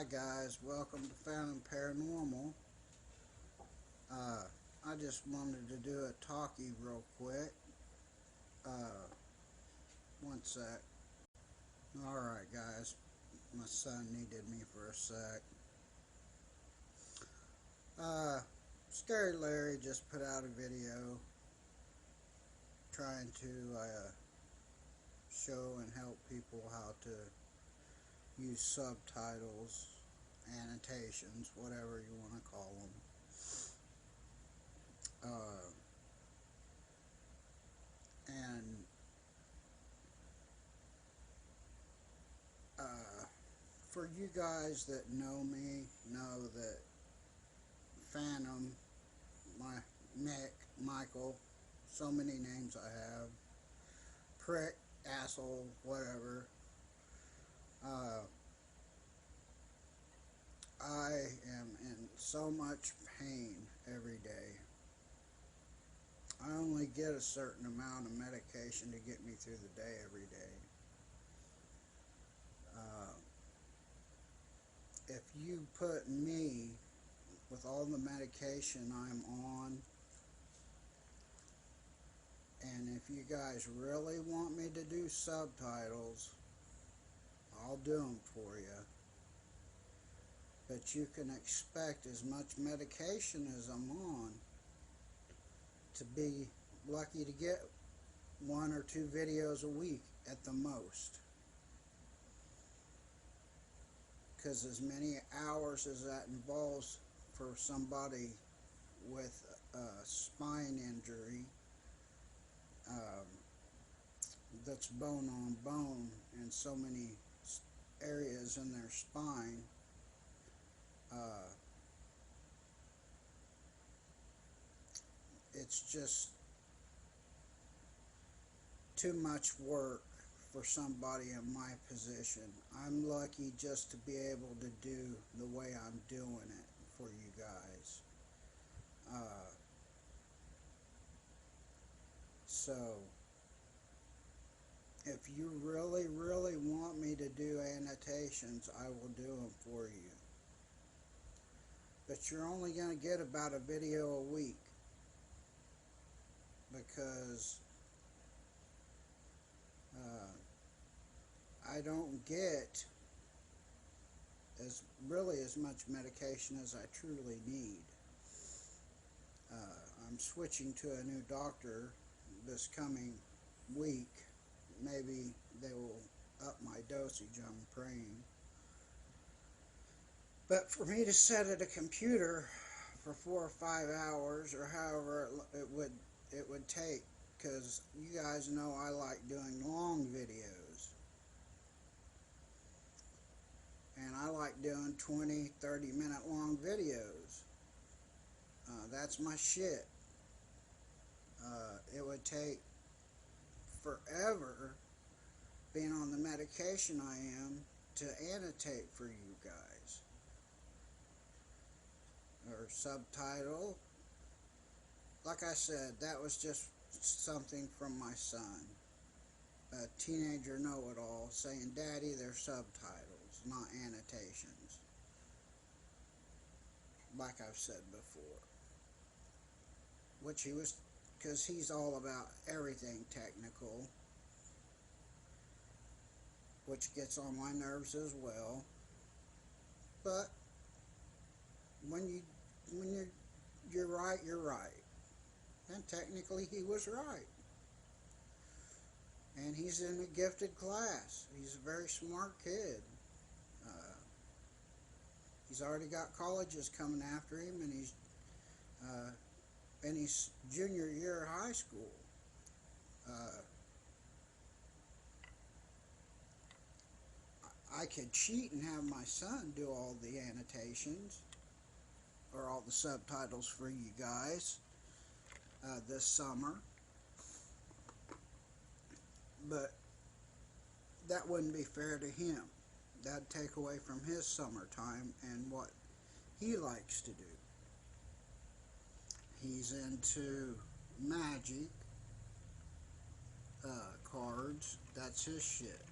Hi guys, welcome to Found Paranormal. I just wanted to do a talkie real quick. One sec. Alright guys, my son needed me for a sec. Scary Larry just put out a video trying to show and help people how to use subtitles, annotations, whatever you want to call them. And for you guys that know me, know that Phantom, Mick, Michael, so many names I have, prick, asshole, whatever. I am in so much pain every day. I only get a certain amount of medication to get me through the day every day. If you put me with all the medication I'm on, and if you guys really want me to do subtitles, I'll do them for you. But you can expect as much medication as I'm on to be lucky to get 1 or 2 videos a week at the most. Because as many hours as that involves for somebody with a spine injury, that's bone on bone in so many areas in their spine, it's just too much work for somebody in my position. I'm lucky just to be able to do the way I'm doing it for you guys. So if you really want me to do annotations, I will do them for you. But you're only going to get about a video a week, because I don't get as much medication as I truly need. I'm switching to a new doctor this coming week. Maybe they will up my dosage, I'm praying. But for me to sit at a computer for 4 or 5 hours, or however it would take, because you guys know I like doing long videos, and I like doing 20-30 minute long videos. That's my shit. It would take forever, being on the medication I am, to annotate for you guys or subtitle. Like I said, that was just something from my son, a teenager know-it-all, saying, "Daddy, they're subtitles, not annotations," like I've said before. Which he was, because he's all about everything technical, which gets on my nerves as well. But when you're right, you're right. And technically he was right. And he's in a gifted class. He's a very smart kid. He's already got colleges coming after him, and he's in his junior year of high school. I could cheat and have my son do all the annotations or all the subtitles for you guys this summer, but that wouldn't be fair to him. That'd take away from his summertime and what he likes to do. He's into magic, cards. That's his shit.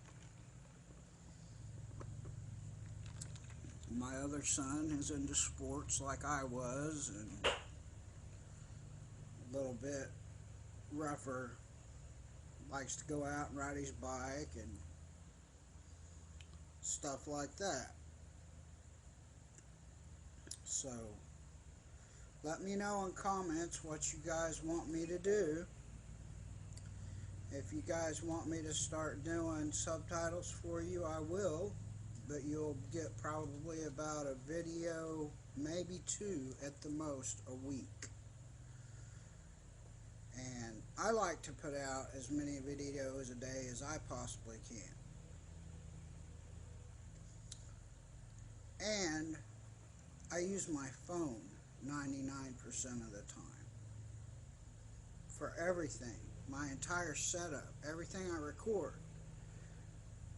My other son is into sports like I was, and a little bit rougher, likes to go out and ride his bike and stuff like that. So let me know in comments what you guys want me to do. If you guys want me to start doing subtitles for you, I will, but you'll get probably about a video, maybe two at the most, a week. And I like to put out as many videos a day as I possibly can. And I use my phone 99% of the time for everything. My entire setup, everything I record.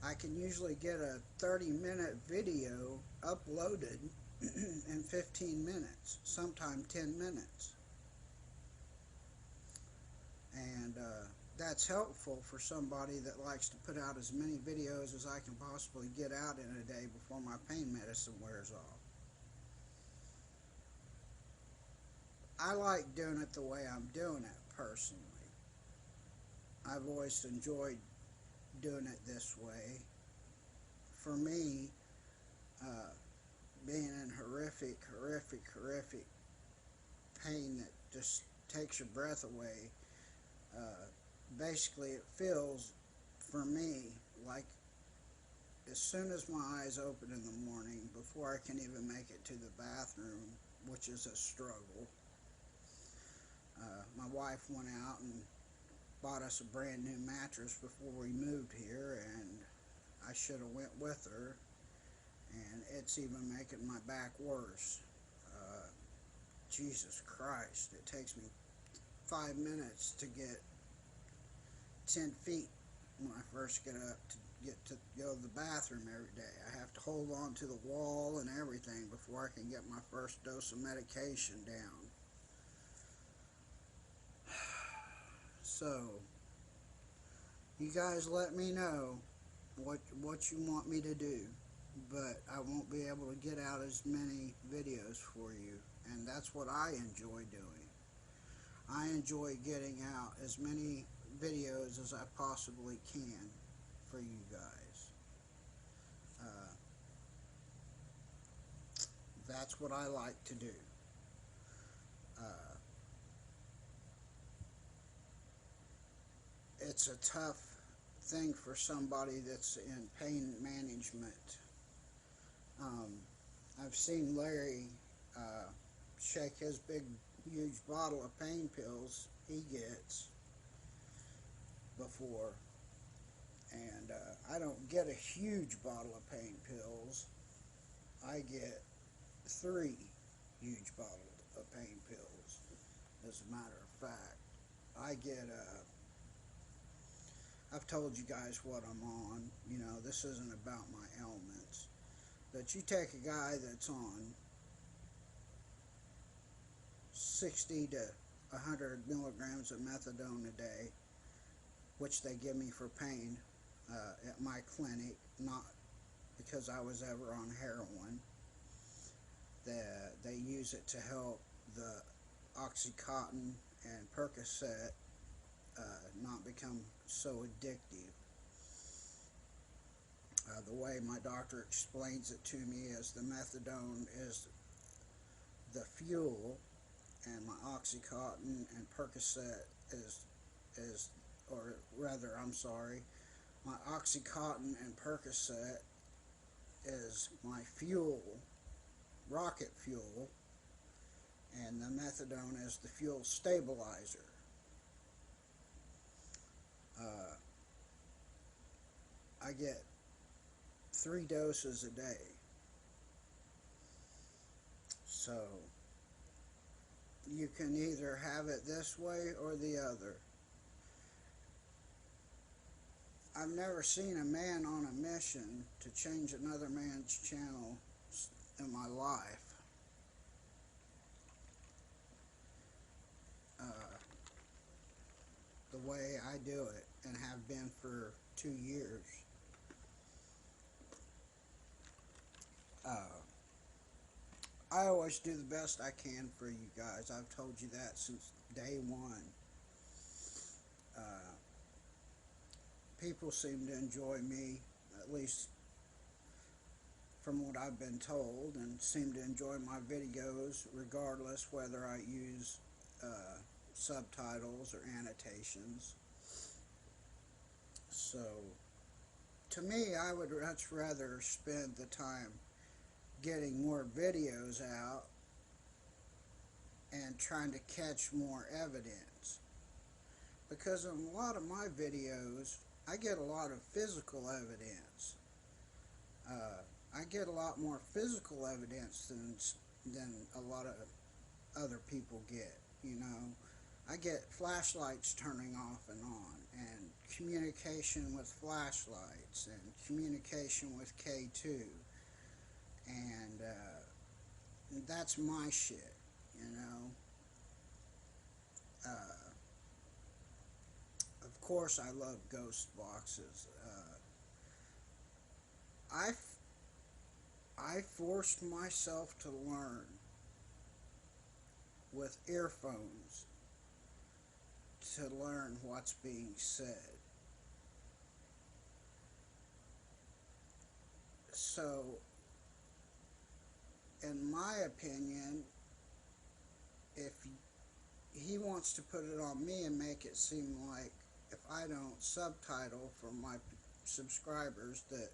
I can usually get a 30-minute video uploaded in 15 minutes, sometimes 10 minutes. And that's helpful for somebody that likes to put out as many videos as I can possibly get out in a day before my pain medicine wears off. I like doing it the way I'm doing it personally. I've always enjoyed doing it this way. For me, being in horrific pain that just takes your breath away, basically it feels, for me, like as soon as my eyes open in the morning, before I can even make it to the bathroom, which is a struggle, my wife went out and bought us a brand new mattress before we moved here, and I should have went with her, and it's even making my back worse. Jesus Christ, it takes me 5 minutes to get 10 feet when I first get up to go to the bathroom every day. I have to hold on to the wall and everything before I can get my first dose of medication down. So, you guys let me know what you want me to do, but I won't be able to get out as many videos for you, and that's what I enjoy doing. I enjoy getting out as many videos as I possibly can for you guys. That's what I like to do. It's a tough thing for somebody that's in pain management. I've seen Larry shake his big, huge bottle of pain pills he gets before, and I don't get a huge bottle of pain pills. I get 3 huge bottles of pain pills, as a matter of fact. I get I've told you guys what I'm on. You know, this isn't about my ailments. But you take a guy that's on 60 to 100 milligrams of methadone a day, which they give me for pain at my clinic, not because I was ever on heroin. They use it to help the Oxycontin and Percocet not become so addictive. The way my doctor explains it to me is the methadone is the fuel, and my Oxycontin and Percocet my Oxycontin and Percocet is my fuel, rocket fuel, and the methadone is the fuel stabilizer. I get 3 doses a day. So you can either have it this way or the other. I've never seen a man on a mission to change another man's channel in my life. The way I do it, and have been for 2 years. I always do the best I can for you guys. I've told you that since day one. Uh, People seem to enjoy me, at least from what I've been told, and seem to enjoy my videos regardless whether I use uh, subtitles or annotations. So, to me, I would much rather spend the time getting more videos out and trying to catch more evidence. Because in a lot of my videos, I get a lot of physical evidence. I get a lot more physical evidence than a lot of other people get. You know, I get flashlights turning off and on, and communication with flashlights, and communication with K2, and that's my shit. You know, of course I love ghost boxes. I I forced myself to learn with earphones to learn what's being said. So, in my opinion, if he wants to put it on me and make it seem like if I don't subtitle for my subscribers that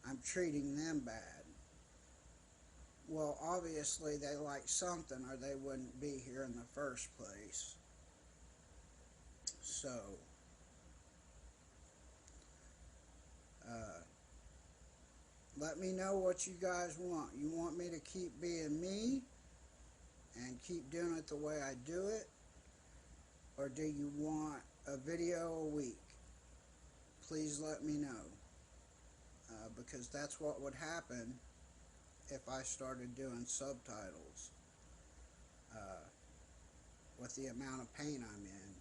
I'm treating them bad, well, obviously they like something or they wouldn't be here in the first place. So, uh, let me know what you guys want. You want me to keep being me and keep doing it the way I do it? Or do you want a video a week? Please let me know. Because that's what would happen if I started doing subtitles. Uh, with the amount of pain I'm in.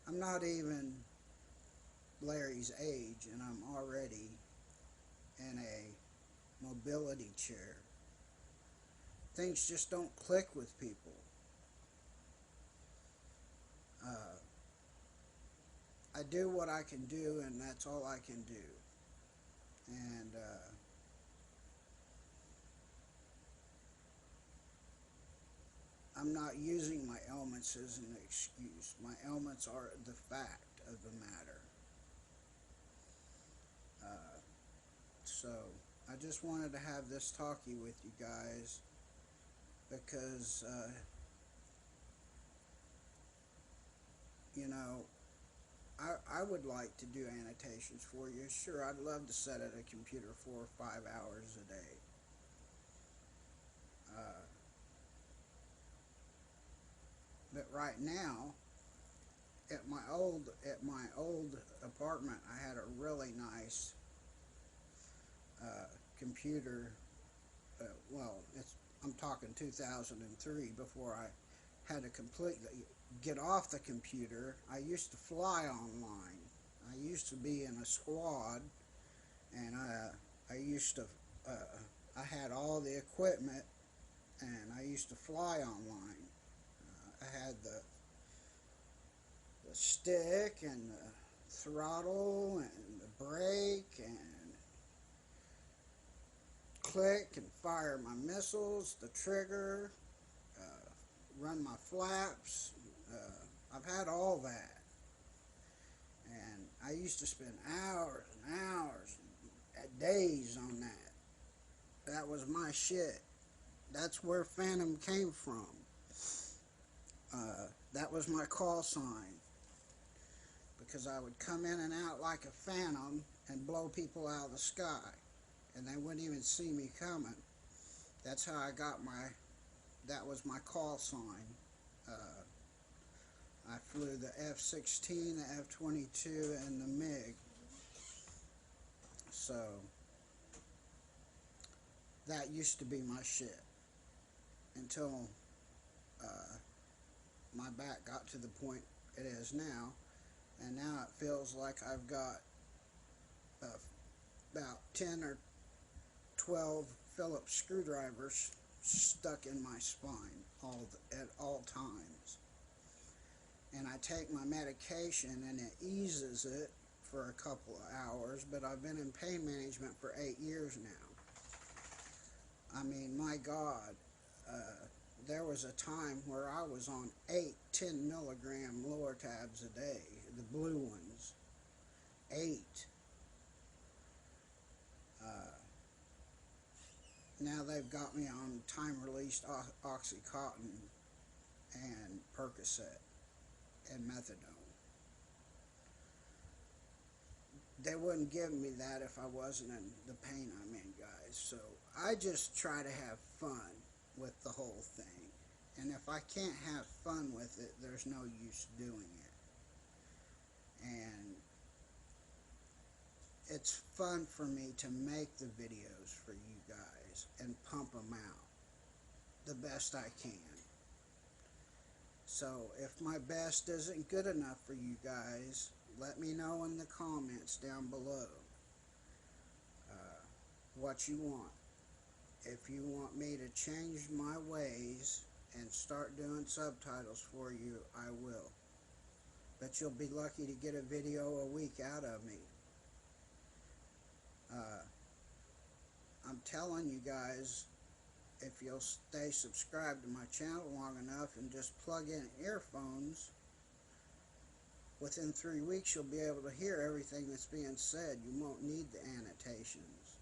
I'm not even Larry's age, and I'm already in a mobility chair. Things just don't click with people. I do what I can do, and that's all I can do. And I'm not using my ailments as an excuse. My ailments are the fact of the matter. So I just wanted to have this talkie with you guys because, you know, I would like to do annotations for you. Sure, I'd love to sit at a computer 4 or 5 hours a day. But right now, at my old apartment, I had a really nice computer. Well, I'm talking 2003 before I had to completely get off the computer. I used to fly online. I used to be in a squad, and I used to I had all the equipment, and I used to fly online. I had the stick and the throttle and the brake and click and fire my missiles, the trigger, run my flaps. I've had all that. And I used to spend hours and hours and days on that. That was my shit. That's where Phantom came from. That was my call sign. Because I would come in and out like a phantom and blow people out of the sky. And they wouldn't even see me coming. That's how I got that was my call sign. I flew the F-16, the F-22, and the MiG. So, that used to be my shit. Until my back got to the point it is now. And now it feels like I've got about 10 or 12 Phillips screwdrivers stuck in my spine at all times. And I take my medication and it eases it for a couple of hours, but I've been in pain management for 8 years now. I mean, my God, there was a time where I was on 8 10 milligram Lortabs a day, the blue ones. 8. Now they've got me on time-released Oxycontin and Percocet and methadone. They wouldn't give me that if I wasn't in the pain I'm in, guys. So I just try to have fun with the whole thing. And if I can't have fun with it, there's no use doing it. And it's fun for me to make the videos for you guys and pump them out the best I can. So if my best isn't good enough for you guys, let me know in the comments down below what you want. If you want me to change my ways and start doing subtitles for you, I will. But you'll be lucky to get a video a week out of me. I'm telling you guys, if you'll stay subscribed to my channel long enough and just plug in earphones, within 3 weeks you'll be able to hear everything that's being said. You won't need the annotations.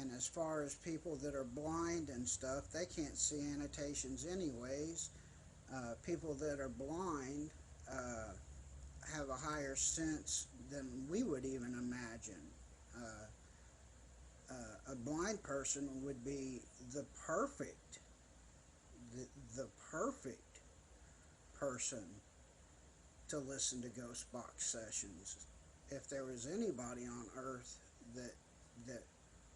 And as far as people that are blind and stuff, they can't see annotations anyways. People that are blind have a higher sense than we would even imagine. A blind person would be the perfect person to listen to Ghost Box sessions. If there was anybody on earth that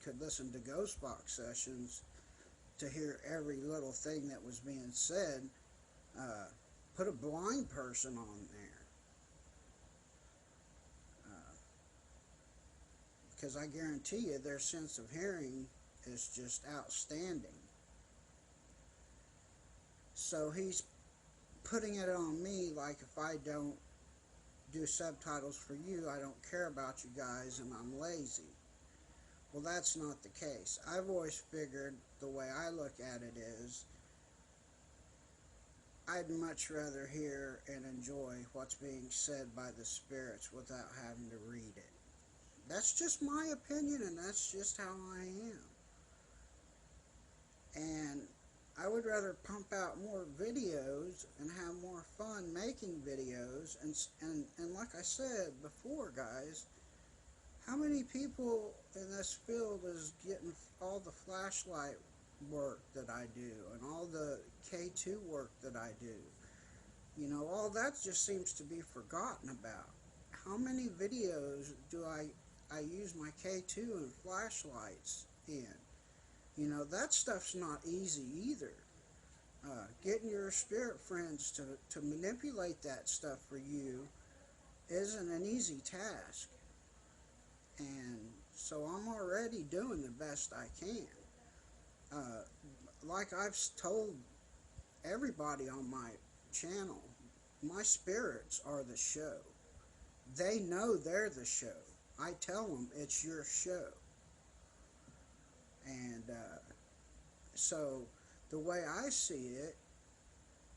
could listen to Ghost Box sessions to hear every little thing that was being said, put a blind person on there. Because I guarantee you their sense of hearing is just outstanding. So he's putting it on me like if I don't do subtitles for you, I don't care about you guys and I'm lazy. Well, that's not the case. I've always figured the way I look at it is I'd much rather hear and enjoy what's being said by the spirits without having to read it. That's just my opinion, and that's just how I am. And I would rather pump out more videos and have more fun making videos. And like I said before, guys, how many people in this field is getting all the flashlight work that I do and all the K2 work that I do? You know, all that just seems to be forgotten about. How many videos do I use my K2 and flashlights in? You know, that stuff's not easy either. Getting your spirit friends to manipulate that stuff for you isn't an easy task. And so I'm already doing the best I can. Like I've told everybody on my channel, my spirits are the show. They know they're the show. I tell them it's your show. And so the way I see it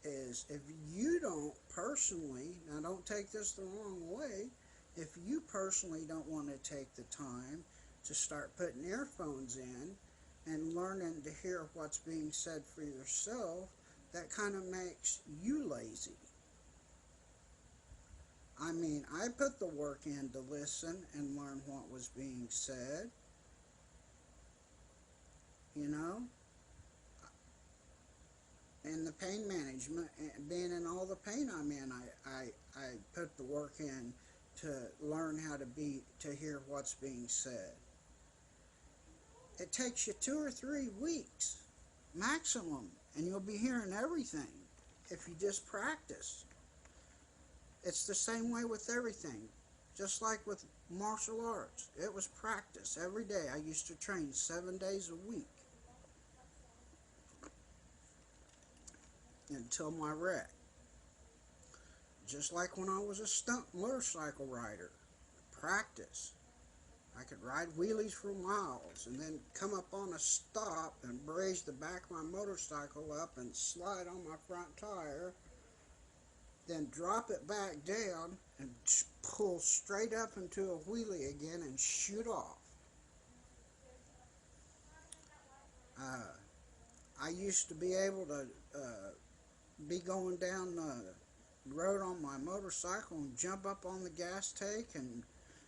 is, if you don't personally, now don't take this the wrong way, if you personally don't want to take the time to start putting earphones in and learning to hear what's being said for yourself, that kind of makes you lazy. I mean, I put the work in to listen and learn what was being said. You know? In the pain management, being in all the pain I'm in, I put the work in to learn how to hear what's being said. It takes you 2 or 3 weeks maximum, and you'll be hearing everything if you just practice. It's the same way with everything. Just like with martial arts, it was practice every day. I used to train 7 days a week until my wreck. Just like when I was a stunt motorcycle rider, practice. I could ride wheelies for miles and then come up on a stop and brace the back of my motorcycle up and slide on my front tire, then drop it back down and pull straight up into a wheelie again and shoot off. Uh, I used to be able to be going down the road on my motorcycle and jump up on the gas tank and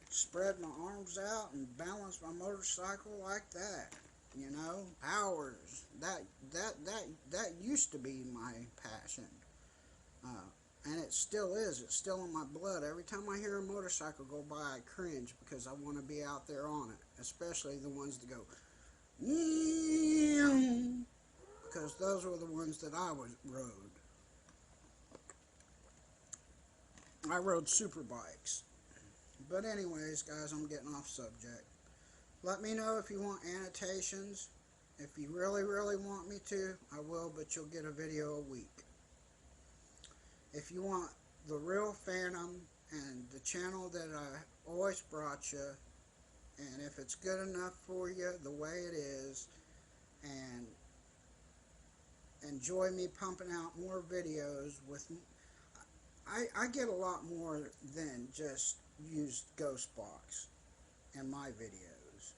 spread my arms out and balance my motorcycle like that. You know, hours. That used to be my passion, and it still is. It's still in my blood. Every time I hear a motorcycle go by, I cringe because I want to be out there on it, especially the ones that go, because those were the ones that I rode. I rode super bikes. But anyways, guys, I'm getting off subject. Let me know if you want annotations. If you really, really want me to, I will, but you'll get a video a week. If you want the real Phantom and the channel that I always brought you, and if it's good enough for you the way it is, and enjoy me pumping out more videos with... I get a lot more than just used ghost box in my videos.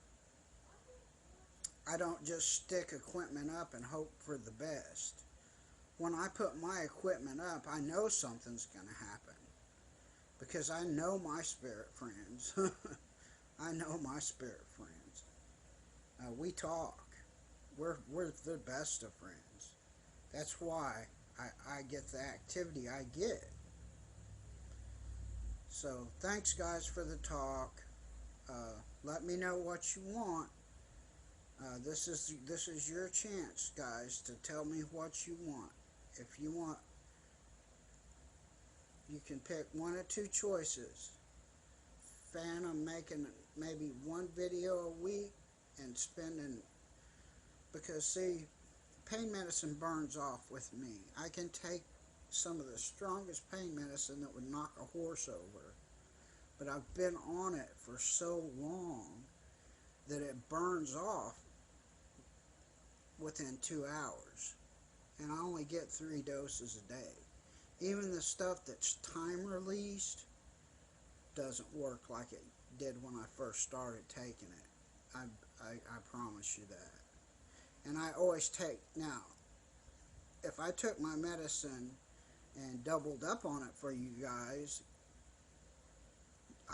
I don't just stick equipment up and hope for the best. When I put my equipment up, I know something's going to happen. Because I know my spirit friends. I know my spirit friends. We talk. We're the best of friends. That's why I get the activity I get. So, thanks guys for the talk. Let me know what you want. This is your chance, guys, to tell me what you want. If you want, you can pick one or two choices. Phantom making maybe one video a week and spending, because see, pain medicine burns off with me. I can take some of the strongest pain medicine that would knock a horse over, but I've been on it for so long that it burns off within 2 hours, and I only get 3 doses a day. Even the stuff that's time released doesn't work like it did when I first started taking it. I promise you that. And I always take, now, if I took my medicine and doubled up on it for you guys,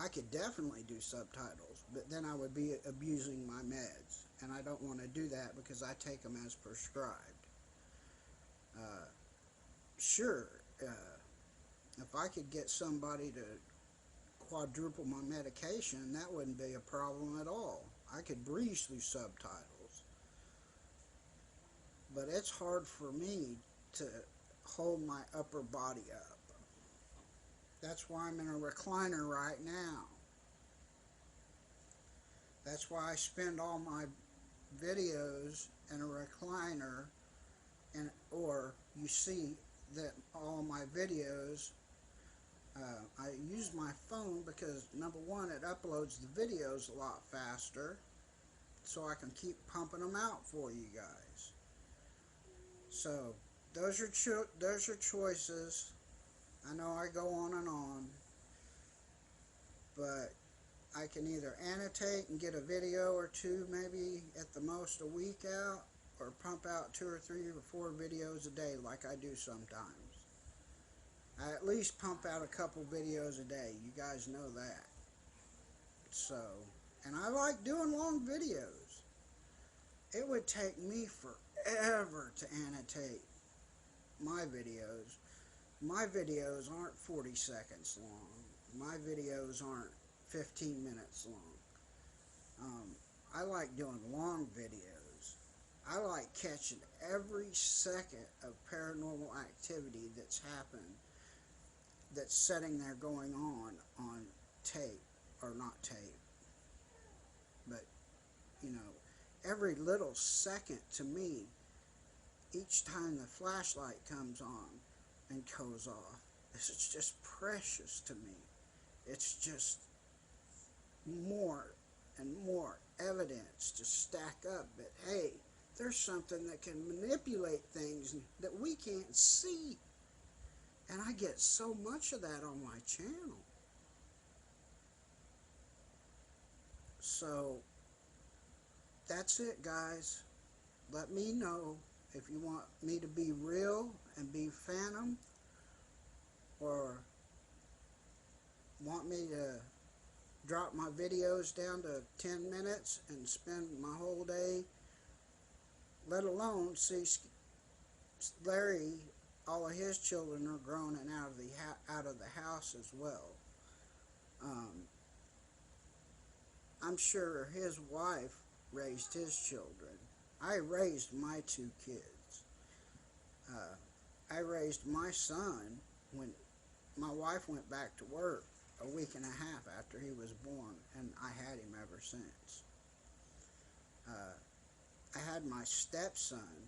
I could definitely do subtitles, but then I would be abusing my meds, and I don't want to do that because I take them as prescribed. Sure, if I could get somebody to quadruple my medication, that wouldn't be a problem at all. I could breeze through subtitles. But it's hard for me to hold my upper body up. That's why I'm in a recliner right now. That's why I spend all my videos in a recliner, and or you see that all my videos, I use my phone because, number one, it uploads the videos a lot faster, so I can keep pumping them out for you guys. So those are choices. I know I go on and on, but I can either annotate and get a video or two, maybe at the most a week out, or pump out 2 or 3 or 4 videos a day like I do sometimes. I at least pump out a couple videos a day. You guys know that. So, and I like doing long videos. It would take me forever to annotate my videos. My videos aren't 40 seconds long. My videos aren't 15 minutes long. I like doing long videos. I like catching every second of paranormal activity that's happened, that's sitting there going on tape, or not tape, but every little second to me, each time the flashlight comes on and goes off, it's just precious to me. It's just more and more evidence to stack up that, hey, there's something that can manipulate things that we can't see. And I get so much of that on my channel. So that's it, guys. Let me know if you want me to be real and be phantom, or want me to drop my videos down to 10 minutes and spend my whole day, let alone see Larry, all of his children are grown and out of the house as well. I'm sure his wife raised his children. I raised my 2 kids. I raised my son when my wife went back to work a week and a half after he was born, and I had him ever since. I had my stepson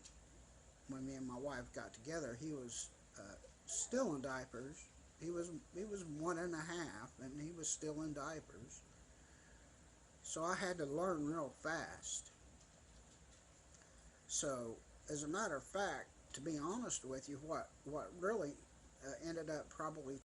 when me and my wife got together. He was still in diapers. He was 1 and a half, and he was still in diapers. So I had to learn real fast. So, as a matter of fact, to be honest with you, what really ended up probably